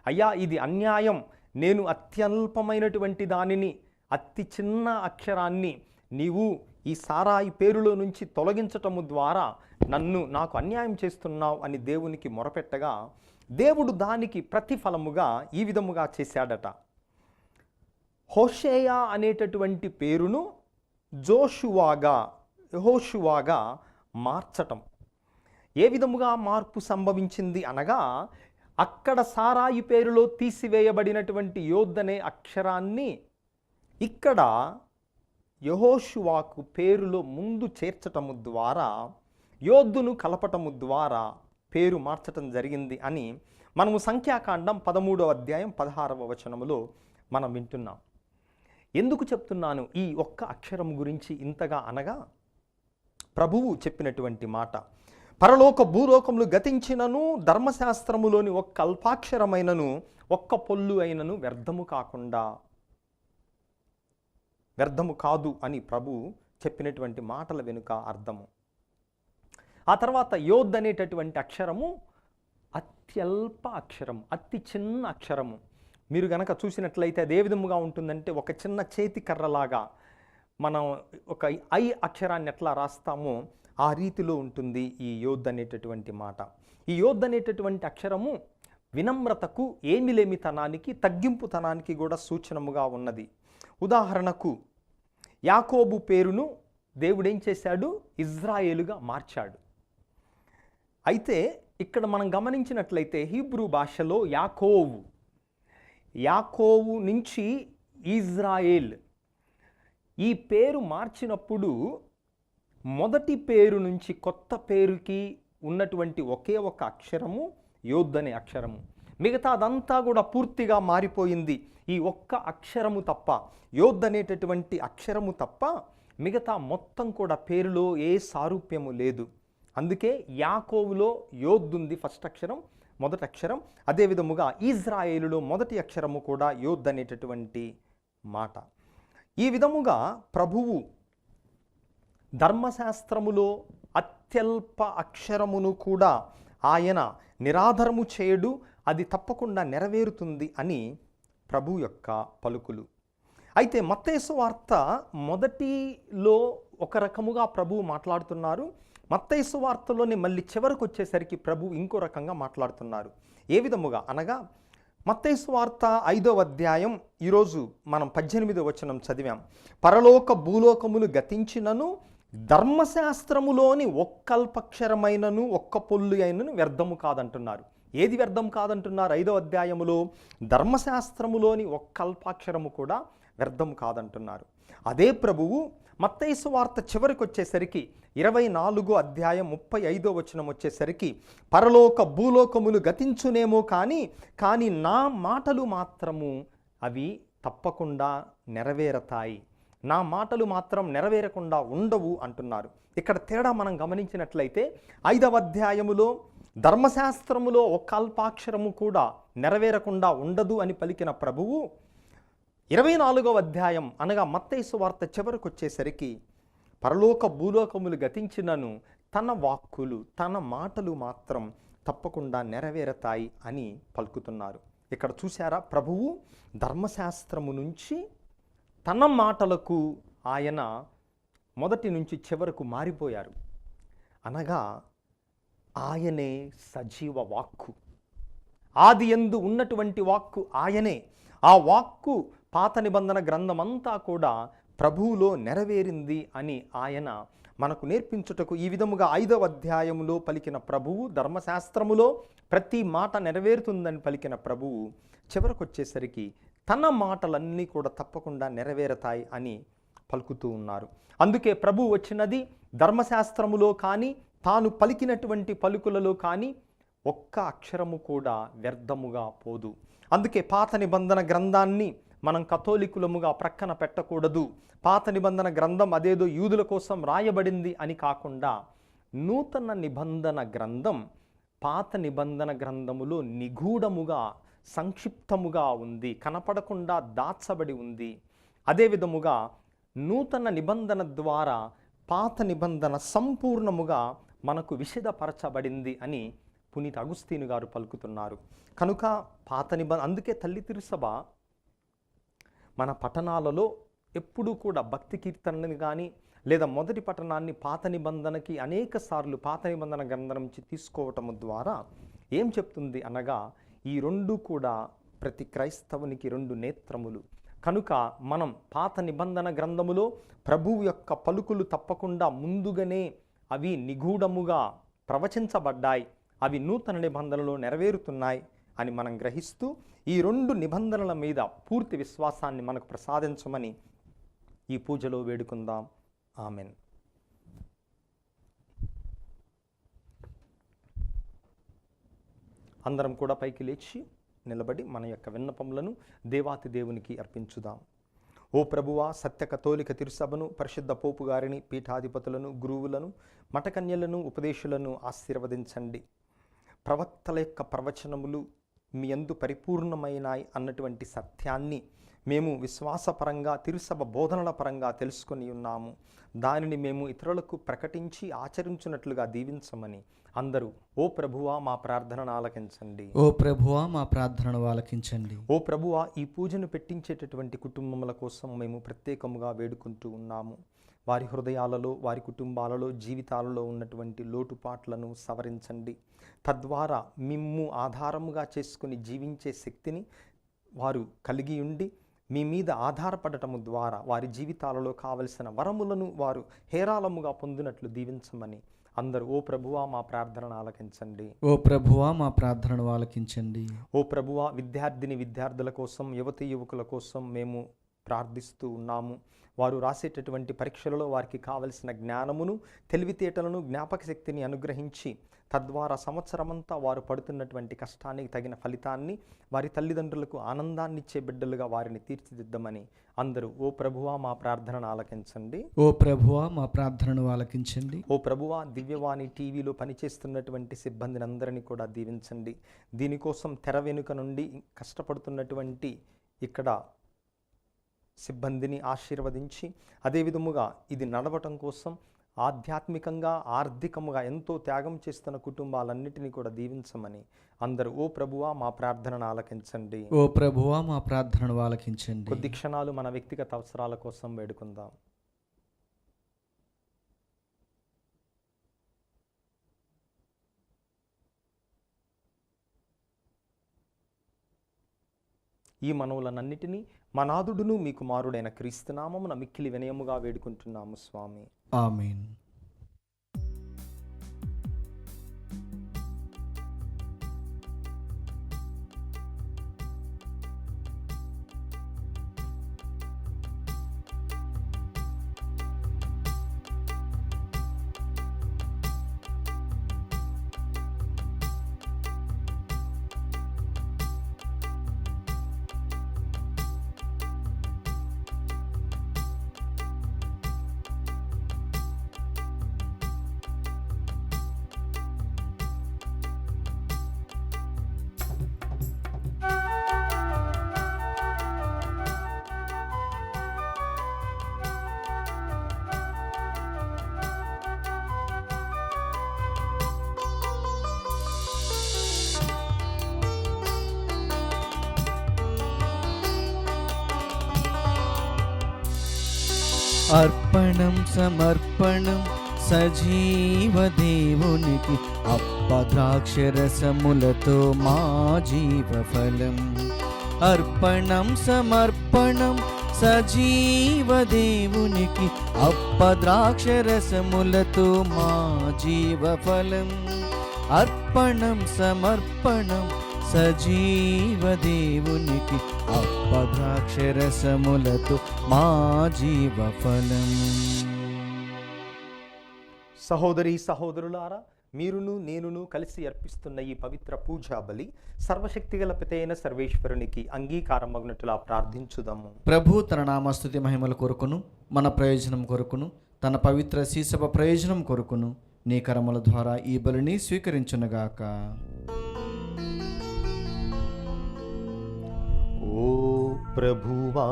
అయ్యా ఇది అన్యాయం, నేను అత్యల్పమైనటువంటి దానిని, అతి చిన్న అక్షరాన్ని నీవు ఈ సారాయి పేరులో నుంచి తొలగించటము ద్వారా నాకు అన్యాయం చేస్తున్నావు అని దేవునికి మొరపెట్టగా, దేవుడు దానికి ప్రతిఫలముగా ఈ విధముగా చేశాడట. హోషేయ అనేటటువంటి పేరును యెహోషువాగా మార్చటం. ఏ విధముగా మార్పు సంభవించింది అనగా, అక్కడ సారాయి పేరులో తీసివేయబడినటువంటి యోద్ అనే అక్షరాన్ని ఇక్కడ యెహోషువాకు పేరులో ముందు చేర్చటము ద్వారా యోద్ధును కలపటము ద్వారా పేరు మార్చటం జరిగింది అని మనము సంఖ్యాకాండం 13వ అధ్యాయం 16వ వచనములో మనం వింటున్నాం. ఎందుకు చెప్తున్నాను ఈ ఒక్క అక్షరం గురించి ఇంతగా అనగా, ప్రభువు చెప్పినటువంటి మాట, పరలోక భూలోకములు గతించినను ధర్మశాస్త్రములోని ఒక్క అల్పాక్షరమైనను ఒక్క పొల్లు అయినను వ్యర్థము కాదు అని ప్రభు చెప్పినటువంటి మాటల వెనుక అర్థము. ఆ తర్వాత యోద్ అనేటటువంటి అక్షరము అత్యల్ప అక్షరం, అతి చిన్న అక్షరము. మీరు గనక చూసినట్లయితే అదే విధముగా ఉంటుందంటే ఒక చిన్న చేతి కర్రలాగా మనం ఒక ఐ అక్షరాన్ని ఎట్లా రాస్తామో ఆ రీతిలో ఉంటుంది ఈ యోద్ అనేటటువంటి మాట. ఈ యోద్ అనేటటువంటి అక్షరము వినమ్రతకు, ఏమిలేమితనానికి, తగ్గింపుతనానికి కూడా సూచనముగా ఉన్నది. ఉదాహరణకు యాకోబు పేరును దేవుడేం చేశాడు? ఇజ్రాయేలుగా మార్చాడు. అయితే ఇక్కడ మనం గమనించినట్లయితే హీబ్రూ భాషలో యాకోవు నుంచి ఇజ్రాయేల్ ఈ పేరు మార్చినప్పుడు మొదటి పేరు నుంచి కొత్త పేరుకి ఉన్నటువంటి ఒకే ఒక అక్షరము యోద్ అనే అక్షరము. మిగతా అదంతా కూడా పూర్తిగా మారిపోయింది. ఈ ఒక్క అక్షరము తప్ప, యోద్ అనేటటువంటి అక్షరము తప్ప మిగతా మొత్తం కూడా పేరులో ఏ సారూప్యము లేదు. అందుకే యాకోబులో యోద్ ఉంది, ఫస్ట్ అక్షరం, మొదటి అక్షరం. అదేవిధముగా ఇజ్రాయేలులో మొదటి అక్షరము కూడా యోద్ అనేటటువంటి మాట. ఈ విధముగా ప్రభువు ధర్మశాస్త్రములో అత్యల్ప అక్షరమును కూడా ఆయన నిరాధరము చేయడు, అది తప్పకుండా నెరవేరుతుంది అని ప్రభు యొక్క పలుకులు. అయితే మత్తయి సువార్త మొదటిలో ఒక రకముగా ప్రభువు మాట్లాడుతున్నారు, మత్తయి సువార్తలోనే మళ్ళీ చివరికి వచ్చేసరికి ప్రభు ఇంకో రకంగా మాట్లాడుతున్నారు. ఏ విధముగా అనగా మత్తయి సువార్త 5వ అధ్యాయం ఈరోజు మనం 18వ వచనం చదివాం. పరలోక భూలోకములు గతించినను ధర్మశాస్త్రములోని ఒక్కల్పక్షరమైనను ఒక్క పొల్లు అయినను వ్యర్థము కాదంటున్నారు. ఏది వ్యర్థం కాదంటున్నారు? 5వ అధ్యాయములో ధర్మశాస్త్రములోని ఒక్క అల్పాక్షరము కూడా వ్యర్థము కాదంటున్నారు. అదే ప్రభువు మత్తయి సువార్త చివరికి వచ్చేసరికి 24వ అధ్యాయం 35వ వచనం వచ్చేసరికి పరలోక భూలోకములు గతించునేమో కానీ నా మాటలు మాత్రము అవి తప్పకుండా నెరవేరతాయి, నా మాటలు మాత్రం నెరవేరకుండా ఉండవు అంటున్నారు. ఇక్కడ తేడా మనం గమనించినట్లయితే 5వ అధ్యాయములో ధర్మశాస్త్రములో ఒక్క అల్పాక్షరము కూడా నెరవేరకుండా ఉండదు అని పలికిన ప్రభువు 24వ అధ్యాయం అనగా మత్తయి సువార్త చివరికి వచ్చేసరికి పరలోక భూలోకములు గతించినను తన వాక్కులు, తన మాటలు మాత్రం తప్పకుండా నెరవేరతాయి అని పలుకుతున్నారు. ఇక్కడ చూసారా, ప్రభువు ధర్మశాస్త్రము నుంచి తన మాటలకు ఆయన మొదటి నుంచి చివరకు మారిపోయారు. అనగా ఆయనే సజీవ వాక్కు, ఆది యందు ఉన్నటువంటి వాక్కు ఆయనే. ఆ వాక్కు పాత నిబంధన గ్రంథమంతా కూడా ప్రభువులో నెరవేరింది అని ఆయన మనకు నేర్పించుటకు ఈ విధముగా 5వ అధ్యాయములో పలికిన ప్రభువు, ధర్మశాస్త్రములో ప్రతి మాట నెరవేరుతుందని పలికిన ప్రభువు చివరకు వచ్చేసరికి తన మాటలన్నీ కూడా తప్పకుండా నెరవేరతాయి అని పలుకుతూ ఉన్నారు. అందుకే ప్రభు వచ్చినది ధర్మశాస్త్రములో కానీ తాను పలికినటువంటి పలుకులలో కానీ ఒక్క అక్షరము కూడా వ్యర్థముగా పోదు. అందుకే పాత నిబంధన గ్రంథాన్ని మనం కథోలికులముగా ప్రక్కన పెట్టకూడదు. పాత నిబంధన గ్రంథం అదేదో యూదుల కోసం రాయబడింది అని కాకుండా నూతన నిబంధన గ్రంథం పాత నిబంధన గ్రంథములో నిగూఢముగా, సంక్షిప్తముగా ఉంది, కనపడకుండా దాచబడి ఉంది. అదే విధముగా నూతన నిబంధన ద్వారా పాత నిబంధన సంపూర్ణముగా మనకు విషదపరచబడింది అని పునీత అగుస్తీను గారు పలుకుతున్నారు. కనుక పాత నిబంధన, అందుకే తల్లి తిరుసభ మన పఠనాలలో ఎప్పుడూ కూడా భక్తి కీర్తనని కానీ లేదా మొదటి పఠనాన్ని పాత నిబంధనకి అనేక సార్లు పాత నిబంధన గ్రంథం నుంచి తీసుకోవటం ద్వారా ఏం చెప్తుంది అనగా, ఈ రెండు కూడా ప్రతి క్రైస్తవునికి రెండు నేత్రములు. కనుక మనం పాత నిబంధన గ్రంథములో ప్రభువు యొక్క పలుకులు తప్పకుండా ముందుగానే అవి నిగూఢముగా ప్రవచించబడ్డాయి, అవి నూతన నిబంధనలో నెరవేరుతున్నాయి అని మనం గ్రహిస్తూ ఈ 2 నిబంధనల మీద పూర్తి విశ్వాసాన్ని మనకు ప్రసాదించమని ఈ పూజలో వేడుకుందాం. ఆమెన్. అందరం కూడా పైకి లేచి నిలబడి మన యొక్క విన్నపములను దేవాతి దేవునికి అర్పించుదాం. ఓ ప్రభువా, సత్య కథోలిక తిరుసభను, పరిశుద్ధ పోపు గారిని, పీఠాధిపతులను, గురువులను, మఠకన్యలను, ఉపదేశులను ఆశీర్వదించండి. ప్రవక్తల యొక్క ప్రవచనములు మీ యందు పరిపూర్ణమైనాయి అన్నటువంటి సత్యాన్ని మేము విశ్వాసపరంగా, తిరుసభ బోధనల పరంగా తెలుసుకొని ఉన్నాము. దానిని మేము ఇతరులకు ప్రకటించి ఆచరించున్నట్లుగా దీవించమని అందరూ ఓ ప్రభువా మా ప్రార్థనను ఆలకించండి. ఓ ప్రభువా మా ప్రార్థనను ఆలకించండి. ఓ ప్రభువా, ఈ పూజను పెట్టించేటటువంటి కుటుంబముల కోసం మేము ప్రత్యేకముగా వేడుకుంటూ ఉన్నాము. వారి హృదయాలలో, వారి కుటుంబాలలో, జీవితాలలో ఉన్నటువంటి లోటుపాట్లను సవరించండి. తద్వారా మిమ్ము ఆధారముగా చేసుకుని జీవించే శక్తిని వారు కలిగి ఉండి మీ మీద ఆధారపడటము ద్వారా వారి జీవితాలలో కావలసిన వరములను వారు హేరాళముగా పొందినట్లు దీవించమని అందరూ ఓ ప్రభువా మా ప్రార్థనను ఆలకించండి. ఓ ప్రభువా మా ప్రార్థనను ఆలకించండి. ఓ ప్రభువా, విద్యార్థుల కోసం, యువతీ యువకుల కోసం మేము ప్రార్థిస్తూ ఉన్నాము. వారు రాసేటటువంటి పరీక్షలలో వారికి కావలసిన జ్ఞానమును, తెలివితేటలను, జ్ఞాపక శక్తిని అనుగ్రహించి తద్వారా సంవత్సరమంతా వారు పడుతున్నటువంటి కష్టానికి తగిన ఫలితాన్ని, వారి తల్లిదండ్రులకు ఆనందాన్నిచ్చే బిడ్డలుగా వారిని తీర్చిదిద్దమని అందరూ ఓ ప్రభువా మా ప్రార్థనను ఆలకించండి. ఓ ప్రభువా మా ప్రార్థనను ఆలకించండి. ఓ ప్రభువా, దివ్యవాణి టీవీలో పనిచేస్తున్నటువంటి సిబ్బందిని అందరినీ కూడా దీవించండి. దీనికోసం తెర వెనుక నుండి కష్టపడుతున్నటువంటి ఇక్కడ సిబ్బందిని ఆశీర్వదించి, అదేవిధముగా ఇది నడవటం కోసం ఆధ్యాత్మికంగా, ఆర్థికముగా ఎంతో త్యాగం చేస్తున్న కుటుంబాలన్నిటినీ కూడా దీవించమని అందరూ ఓ ప్రభువా మా ప్రార్థనను ఆలకించండి. ఓ ప్రభువా మా ప్రార్థనను ఆలకించండి. కొద్ది క్షణాలు మన వ్యక్తిగత అవసరాల కోసం వేడుకుందాం. ఈ మనవులనన్నిటినీ మా నాథుడును మీ కుమారుడైన క్రీస్తు నామమున మిక్కిలి వినయముగా వేడుకుంటున్నాము స్వామి. ఆమేన్. అర్పణం సమర్పణం సజీవ దేవునికి, అప్పద్రాక్షరసములతో మా జీవఫలం. అర్పణం సమర్పణం సజీవ దేవునికి, అప్పద్రాక్షరసములతో మా జీవఫలం. అర్పణం సమర్పణం సజీవ దేవునికి, అప్పద్రాక్షరసములతో మా జీవఫలం. సహోదరి సహోదరులారా, మీరును నేనును కలిసి అర్పిస్తున్న ఈ పవిత్ర పూజా బలి సర్వశక్తిగల పితైన సర్వేశ్వరునికి అంగీకారమగునట్లుగా ప్రార్థించుదాము. ప్రభు తన నామస్తుతి మహిమల కొరకును, మన ప్రయోజనం కొరకును, తన పవిత్ర శీసభ ప్రయోజనం కొరకును నీ కరముల ద్వారా ఈ బలిని స్వీకరించునుగాక. ఓ ప్రభువా,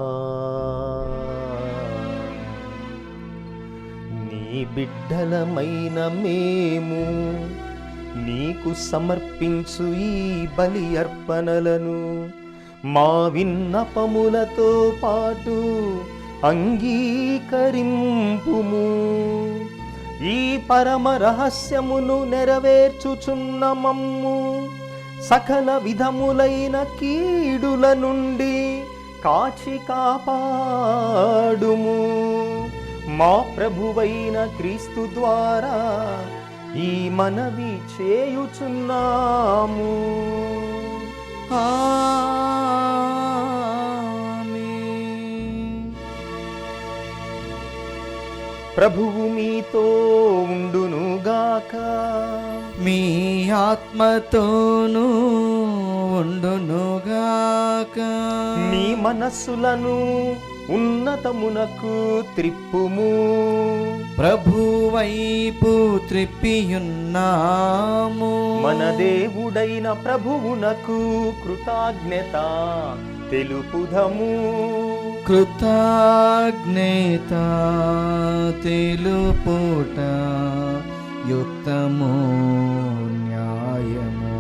నీ బిడ్డలమైన మేము నీకు సమర్పించు ఈ బలి అర్పణలను మా విన్నపములతో పాటు అంగీకరింపుము. ఈ పరమ రహస్యమును నెరవేర్చుచున్న మమ్ము సకల విధములైన కీడుల నుండి కాచి కాపాడుము. మా ప్రభువైన క్రీస్తు ద్వారా ఈ మనవి చేయుచున్నాము. ఆమేన్. ప్రభువు మీతో ఉండునుగాక. మీ ఆత్మతోనూ ఉండునుగాక. మీ మనస్సులను ఉన్నతమునకు త్రిప్పుము. ప్రభువైపు త్రిప్పియున్నాము. మన దేవుడైన ప్రభువునకు కృతజ్ఞత తెలుపుదము. కృతజ్ఞత తెలుపుట యుక్తము న్యాయము.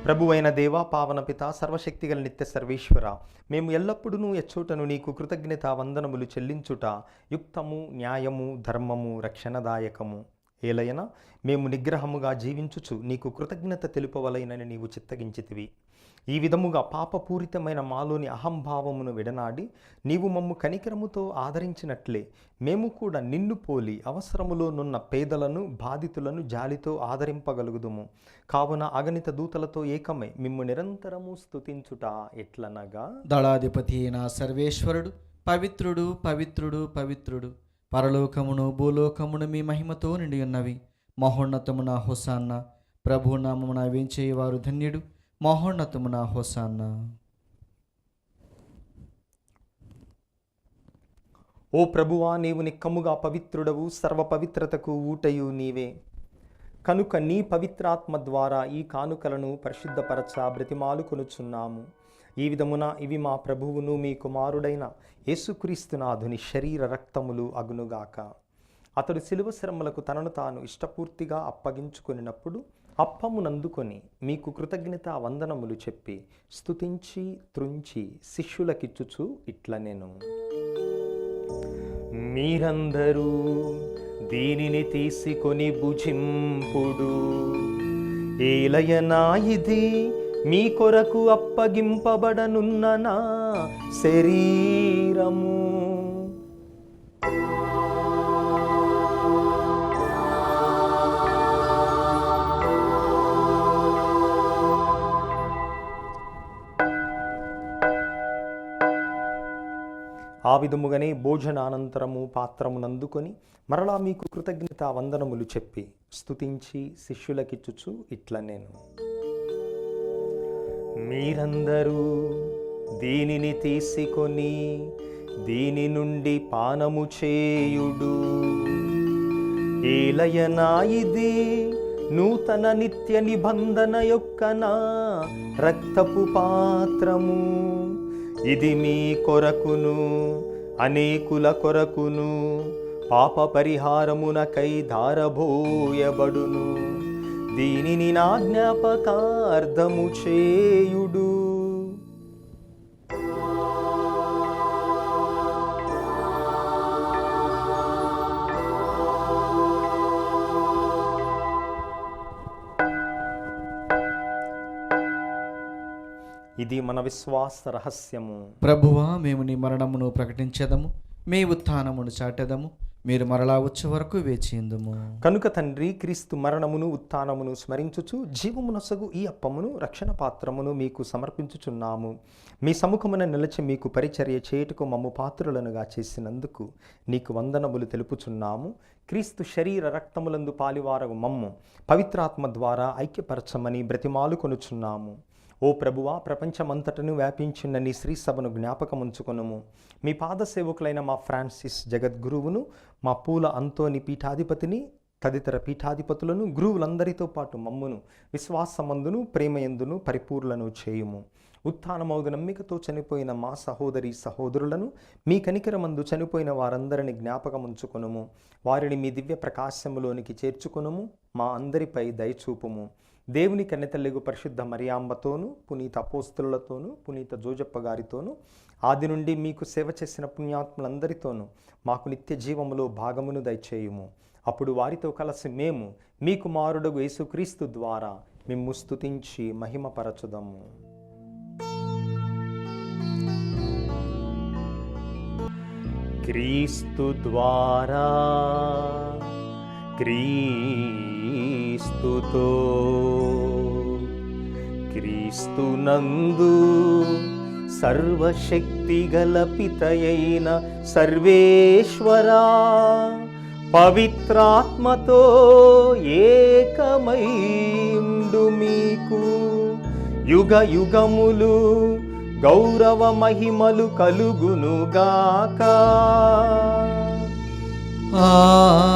ప్రభువైన దేవా, పావన పిత, సర్వశక్తిగల నిత్య సర్వేశ్వర, మేము ఎల్లప్పుడూ ఎచ్చోటను నీకు కృతజ్ఞత వందనములు చెల్లించుట యుక్తము, న్యాయము, ధర్మము, రక్షణదాయకము. ఏలయన మేము నిగ్రహముగా జీవించుచు నీకు కృతజ్ఞత తెలుపవలైనని నీవు చిత్తగించితివి. ఈ విధముగా పాపపూరితమైన మాలోని అహంభావమును విడనాడి నీవు మమ్ము కనికరముతో ఆదరించినట్లే మేము కూడా నిన్ను పోలి అవసరములో నున్న పేదలను, బాధితులను జాలితో ఆదరింపగలుగుదుము. కావున అగణిత దూతలతో ఏకమై మిమ్ము నిరంతరము స్తుతించుట ఎట్లనగా, దళాధిపతి అయిన సర్వేశ్వరుడు పవిత్రుడు, పవిత్రుడు, పవిత్రుడు, పరలోకమును భూలోకమును మీ మహిమతో నిండి ఉన్నవి. మహోన్నతమున హోసాన్న. ప్రభు నామమున వేంచేయవారు ధన్యుడు. మహోన్నతమున హోసాన్న. ఓ ప్రభువా, నీవు నిక్కముగా పవిత్రుడవు, సర్వ పవిత్రతకు ఊటయు నీవే. కనుక నీ పవిత్రాత్మ ద్వారా ఈ కానుకలను పరిశుద్ధపరచ బ్రతిమాలుకొనుచున్నాము. ఈ విధమున ఇవి మా ప్రభువును మీ కుమారుడైన యేసుక్రీస్తునాథుని శరీర రక్తములు అగునుగాక. అతడు శిలువ శ్రమలకు తనను తాను ఇష్టపూర్తిగా అప్పగించుకొనినప్పుడు అప్పమునందుకొని మీకు కృతజ్ఞత వందనములు చెప్పి స్తుతించి త్రుంచి శిష్యులకిచ్చుచు ఇట్లనెను, మీరందరూ దీనిని తీసుకొని భుజింపుడు. ఏలయనా ఇది మీ కొరకు అప్పగింపబడనున్న నా శరీరము. ఆ విధముగానే భోజనానంతరము పాత్రమునందుకొని మరలా మీకు కృతజ్ఞత వందనములు చెప్పి స్తుతించి శిష్యులకిచ్చుచు ఇట్లనెను, మీరందరూ దీనిని తీసుకొని దీని నుండి పానము చేయుడు. ఏలయనా ఇది నూతన నిత్య నిబంధన యొక్క నా రక్తపు పాత్రము. ఇది మీ కొరకును అనేకుల కొరకును పాప పరిహారమునకై ధారబోయబడును. దీనిని నా జ్ఞాపకార్థము చేయుడు. ఇది మన విశ్వాస రహస్యము. ప్రభువా, మేము నీ మరణమును ప్రకటించెదము, మీ ఉత్థానమును చాటెదము. మీరు మరలా వచ్చే వరకు వేచియుందుము. కనుక తండ్రి, క్రీస్తు మరణమును ఉత్థానమును స్మరించుచు జీవమునొసగు ఈ అప్పమును రక్షణ పాత్రమును మీకు సమర్పించుచున్నాము. మీ సముఖమున నిలిచి మీకు పరిచర్య చేయుటకు మమ్ము పాత్రులనుగా చేసినందుకు నీకు వందనములు తెలుపుచున్నాము. క్రీస్తు శరీర రక్తములందు పాలివారగు మమ్ము పవిత్రాత్మ ద్వారా ఐక్యపరచమని బ్రతిమాలుకొనుచున్నాము. ఓ ప్రభువా, ప్రపంచమంతటను వ్యాపించిన నీ శ్రీ సభను జ్ఞాపకముంచుకొనుము. మీ పాద సేవకులైన మా ఫ్రాన్సిస్ జగద్గురువును, మా పూల అంతోని పీఠాధిపతిని, తదితర పీఠాధిపతులను, గురువులందరితో పాటు మమ్మును విశ్వాసమందును ప్రేమయందును పరిపూర్ణను చేయుము. ఉత్థానమౌదు నమ్మికతో చనిపోయిన మా సహోదరి సహోదరులను, మీ కనికరమందు చనిపోయిన వారందరిని జ్ఞాపకముంచుకొనుము. వారిని మీ దివ్య ప్రకాశములోనికి చేర్చుకొనుము. మా అందరిపై దయచూపుము. దేవుని కన్నెతల్లిగు పరిశుద్ధ మరియాంబతోను, పునీత అపోస్తులతోనూ, పునీత జోజప్ప గారితోనూ, ఆది నుండి మీకు సేవ చేసిన పుణ్యాత్ములందరితోనూ మాకు నిత్య జీవములో భాగమును దయచేయుము. అప్పుడు వారితో కలిసి మేము మీ కుమారుడగు యేసుక్రీస్తు ద్వారా మిమ్ము స్తుతించి మహిమపరచుదము. క్రీస్తు ద్వారా, క్రీస్తుతో, క్రీస్తునందు సర్వశక్తి గల పితయైన సర్వేశ్వరా, పవిత్రాత్మతో ఏకమైండు మీకు యుగ యుగములు గౌరవ మహిమలు కలుగునుగాక. ఆమేన్.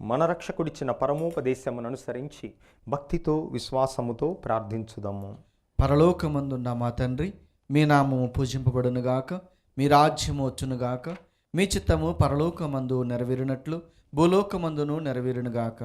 మన రక్షకుడిచ్చిన పరమోపదేశమును అనుసరించి భక్తితో విశ్వాసముతో ప్రార్థించుదాము. పరలోకమందున్న మా తండ్రి, మీ నామము పూజింపబడునుగాక, మీ రాజ్యము వచ్చునుగాక, మీ చిత్తము పరలోకమందు నెరవేరినట్లు భూలోకమందును నెరవేరునుగాక.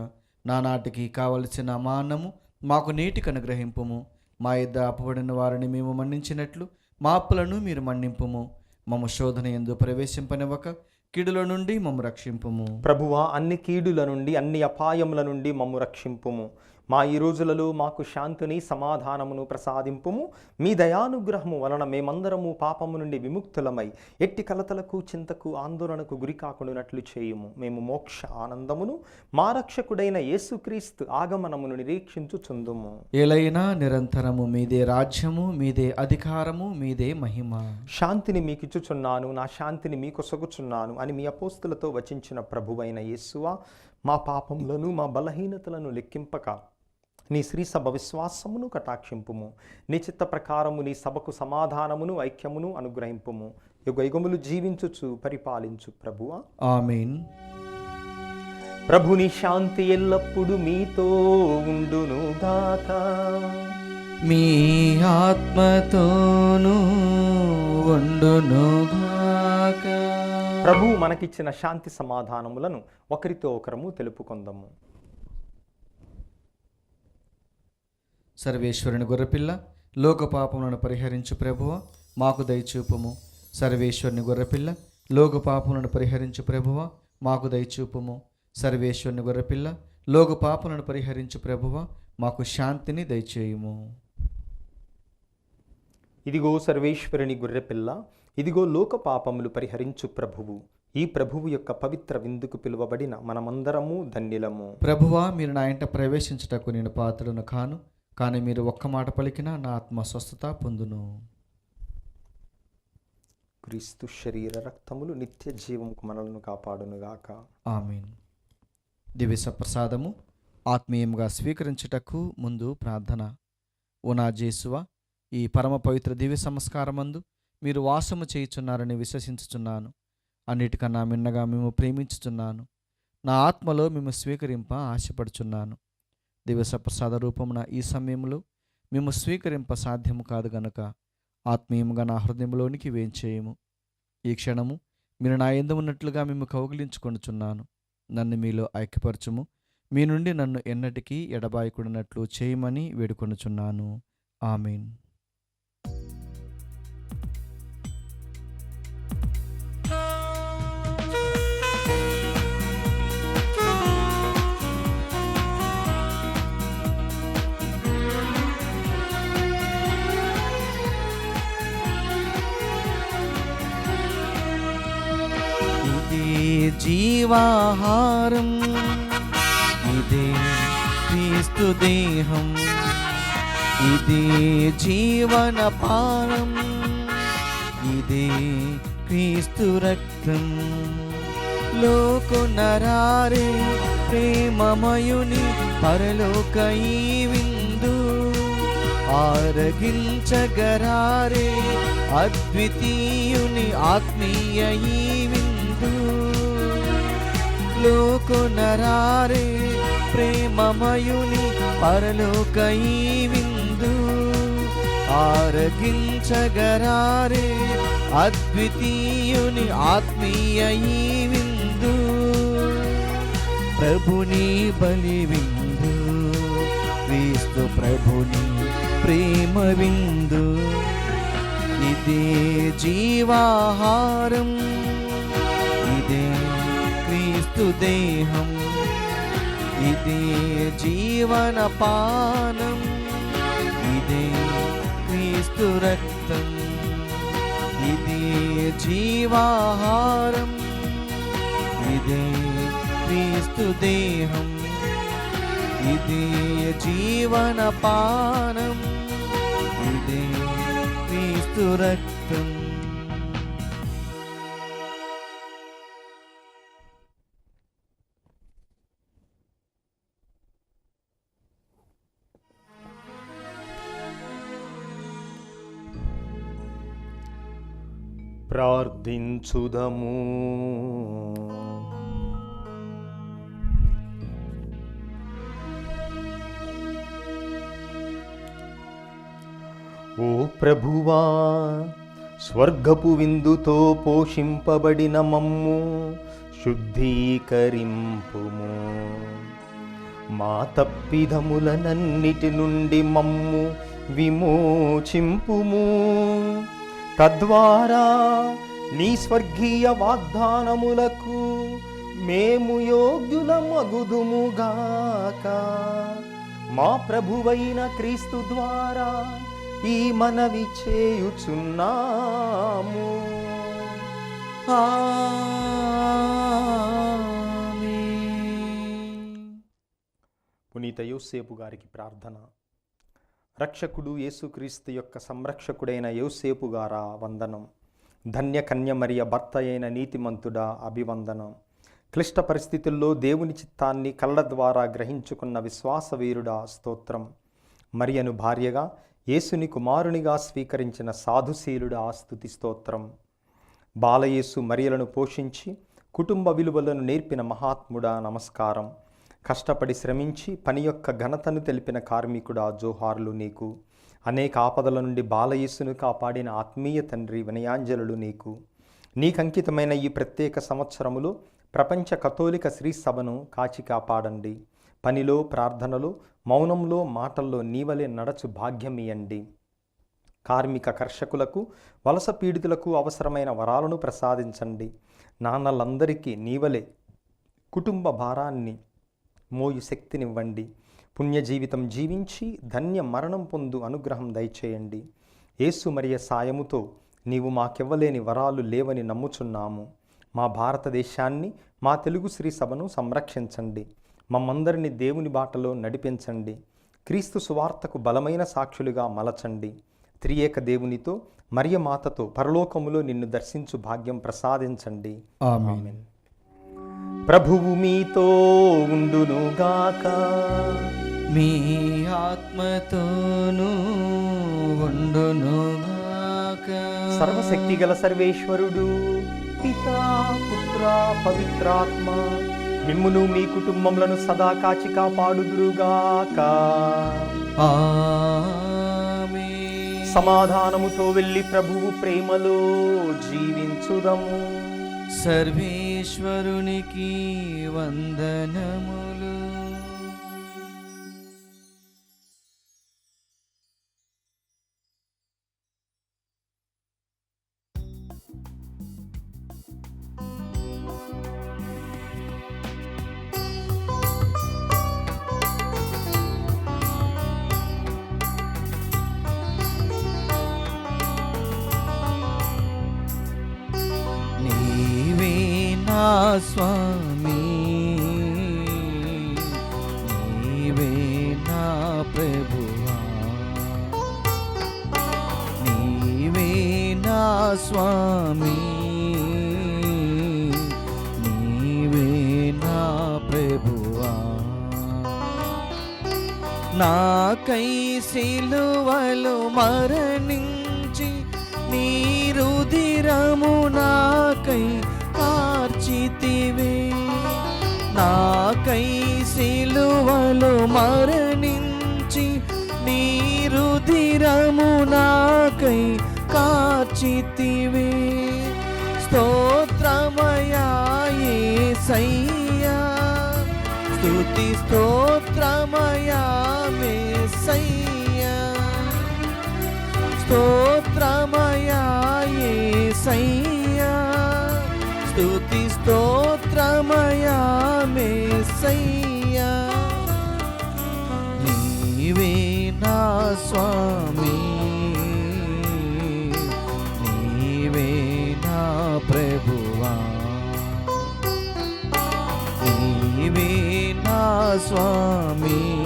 నానాటికి కావలసిన మా అన్నము మాకు నేటికి అనుగ్రహింపుము. మా యొద్ద అప్పుబడిన వారిని మేము మన్నించినట్లు మా అప్పులను మీరు మన్నింపుము. మమ్మ శోధన యందు ప్రవేశింపనివ్వక కీడుల నుండి మమ్ము రక్షింపుము. ప్రభువా, అన్ని కీడుల నుండి అన్ని అపాయముల నుండి మమ్ము రక్షింపుము. మా ఈ రోజులలో మాకు శాంతిని సమాధానమును ప్రసాదింపుము. మీ దయానుగ్రహము వలన మేమందరము పాపము నుండి విముక్తులమై ఎట్టి కలతలకు చింతకు ఆందోళనకు గురి కాకుండానట్లు చేయుము. మేము మోక్ష ఆనందమును మా రక్షకుడైన యేసుక్రీస్తు ఆగమనమును నిరీక్షించుచుందుము. ఏలైనా నిరంతరము మీదే రాజ్యము, మీదే అధికారము, మీదే మహిమ. శాంతిని మీకిచ్చుచున్నాను, నా శాంతిని మీకు సొగుచున్నాను అని మీ అపోస్తులతో వచించిన ప్రభువైన యేసువా, మా పాపములను మా బలహీనతలను లెక్కింపక నీ శ్రీ సభ విశ్వాసమును కటాక్షింపుము. నీ చిత్త ప్రకారము నీ సభకు సమాధానమును ఐక్యమును అనుగ్రహింపుము. యుగయుగములు జీవించుచు పరిపాలించు ప్రభువా. ఆమేన్. ప్రభుని శాంతి ఎల్లప్పుడూ మీతో ఉండునుగాక. మీ ఆత్మతోనూ ఉండునుగాక. ప్రభు మనకిచ్చిన శాంతి సమాధానములను ఒకరితో ఒకరము తెలుపుకొందము. సర్వేశ్వరుని గొర్రెపిల్ల, లోక పాపములను పరిహరించు ప్రభువ మాకు దయచూపుము. సర్వేశ్వరుని గొర్రెపిల్ల, లోక పాపములను పరిహరించు ప్రభువ మాకు దయచూపుము. సర్వేశ్వరుని గొర్రెపిల్ల, లోక పాపములను పరిహరించు ప్రభువ మాకు శాంతిని దయచేయుము. ఇదిగో సర్వేశ్వరుని గొర్రెపిల్ల, ఇదిగో లోక పాపములు పరిహరించు ప్రభువు. ఈ ప్రభువు యొక్క పవిత్ర విందుకు పిలువబడిన మనమందరము ధన్యులము. ప్రభువా, మీరు నా ఇంట ప్రవేశించుటకు నేను పాత్రను కాను, కానీ మీరు ఒక్క మాట పలికినా నా ఆత్మ స్వస్థత పొందును. క్రీస్తు శరీర రక్తములు నిత్య జీవముకు మనలను కాపాడునుగాక. ఆమేన్. దివ్య ప్రసాదము ఆత్మీయంగా స్వీకరించుటకు ముందు ప్రార్థన. ఓ నా జేసువా, ఈ పరమ పవిత్ర దివ్య సంస్కారమందు మీరు వాసము చేయుచున్నారని విశ్వసించుచున్నాను. అన్నిటికన్నా మిన్నగా మేము ప్రేమించుచున్నాను. నా ఆత్మలో మేము స్వీకరింప ఆశపడుచున్నాను. దివ్య ప్రసాద రూపమున ఈ సమయంలో మేము స్వీకరింప సాధ్యము కాదు గనుక ఆత్మీయముగా నా హృదయంలోనికి వేంచేయము. ఈ క్షణము మీరు నా యందు ఉన్నట్లుగా మేము కౌగిలించుకొనుచున్నాను. నన్ను మీలో ఐక్యపరచుము. మీ నుండి నన్ను ఎన్నటికీ ఎడబాయకుడినట్లు చేయమని వేడుకొనుచున్నాను. ఆమేన్. జీవాహారం ఇదే క్రీస్తు దేహం, ఇదే జీవన పానం, ఇదే క్రీస్తు రక్తం. లోకొనరారే ప్రేమమయుని పరలోక ఈ విందు, ఆరగించగరారే అద్వితీయుని ఆత్మీయ ఈ విందు. లోకొనరారే ప్రేమమయుని పరలోక ఈ విందు, ఆరగించగరారే అద్వితీయుని ఆత్మీయ ఈ విందు. ప్రభుని బలి విందు, క్రీస్తు ప్రభుని ప్రేమ విందు. ఇదే జీవాహారం, ఇదే క్రీస్తు దేహం, ఇదే జీవన పానం, ఇదే క్రీస్తు రక్తం. ఇదే జీవాహారం, ఇదే క్రీస్తు దేహం, ఇది జీవన పానం, ఇదే క్రీస్తు రక్తం. ప్రార్థించుదము. ఓ ప్రభువా, స్వర్గపు విందుతో పోషింపబడిన మమ్ము శుద్ధీకరింపుము. మా తప్పిదములనన్నిటి నుండి మమ్ము విమోచింపుము. తద్వారా నీ స్వర్గీయ వాగ్దానములకు మేము యోగ్యులమగుదుముగాక. మా ప్రభువైన క్రీస్తు ద్వారా ఈ మనవి చేయుచున్నాము. పునీత యోసేపు గారికి ప్రార్థన. రక్షకుడు యేసుక్రీస్తు యొక్క సంరక్షకుడైన యోసేపు గారా వందనం. ధన్య కన్య మరియ భర్త అయిన నీతిమంతుడా అభివందనం. క్లిష్ట పరిస్థితుల్లో దేవుని చిత్తాన్ని కళ్ళ ద్వారా గ్రహించుకున్న విశ్వాసవీరుడా స్తోత్రం. మరియను భార్యగా యేసుని కుమారునిగా స్వీకరించిన సాధుశీలుడా స్తుతి స్తోత్రం. బాలయేసు మరియలను పోషించి కుటుంబ విలువలను నేర్పిన మహాత్ముడా నమస్కారం. కష్టపడి శ్రమించి పని యొక్క ఘనతను తెలిపిన కార్మికుడా జోహార్లు నీకు. అనేక ఆపదల నుండి బాలయేసును కాపాడిన ఆత్మీయ తండ్రి వినయాంజలులు నీకు. నీకంకితమైన ఈ ప్రత్యేక సంవత్సరములో ప్రపంచ కథోలిక శ్రీ సభను కాచి కాపాడండి. పనిలో, ప్రార్థనలో, మౌనంలో, మాటల్లో నీవలే నడచు భాగ్యమియండి. కార్మిక కర్షకులకు, వలస పీడితులకు అవసరమైన వరాలను ప్రసాదించండి. నాన్నలందరికీ నీవలే కుటుంబ భారాన్ని మోయు శక్తినివ్వండి. పుణ్య జీవితం జీవించి ధన్య మరణం పొందు అనుగ్రహం దయచేయండి. యేసు మరియ సాయముతో నీవు మాకివ్వలేని వరాలు లేవని నమ్ముచున్నాము. మా భారతదేశాన్ని, మా తెలుగు శ్రీ సభను సంరక్షించండి. మమ్మందరినీ దేవుని బాటలో నడిపించండి. క్రీస్తు సువార్తకు బలమైన సాక్షులుగా మలచండి. త్రియేక దేవునితో, మరియ మాతతో పరలోకములో నిన్ను దర్శించు భాగ్యం ప్రసాదించండి. ఆమేన్. ప్రభువు మీతో ఉండునుగాక. మీ ఆత్మతోనూ ఉండునుగాక. సర్వశక్తి గల సర్వేశ్వరుడు పితా, పుత్ర, పవిత్రాత్మ మిమ్మును మీ కుటుంబములను సదా కాచి కాపాడుదురుగాక. ఆమేన్. సమాధానముతో వెళ్ళి ప్రభువు ప్రేమలో జీవించుదము. సర్వేశ్వరునికి వందనములు. స్వామి, నీవే నా ప్రభువా, నీవే నా స్వామి, నీవే నా ప్రభువా. నాకై సిలువలో మరణించి నీ రుధిరము నాకై కార్చితివే. నాకై సిలువలో మరణించి నీ రుధిరము నాకై కార్చితివే. స్తోత్రమయా యేసయ్యా, స్తుతి స్తోత్రమయా మెస్సయ్యా. స్తోత్రమయా యేసయ్యా, స్తుతి స్తోత్రమయా మెస్సయ్యా. నీవే నా స్వామి, నీవే నా ప్రభువా, నీవే నా స్వామి.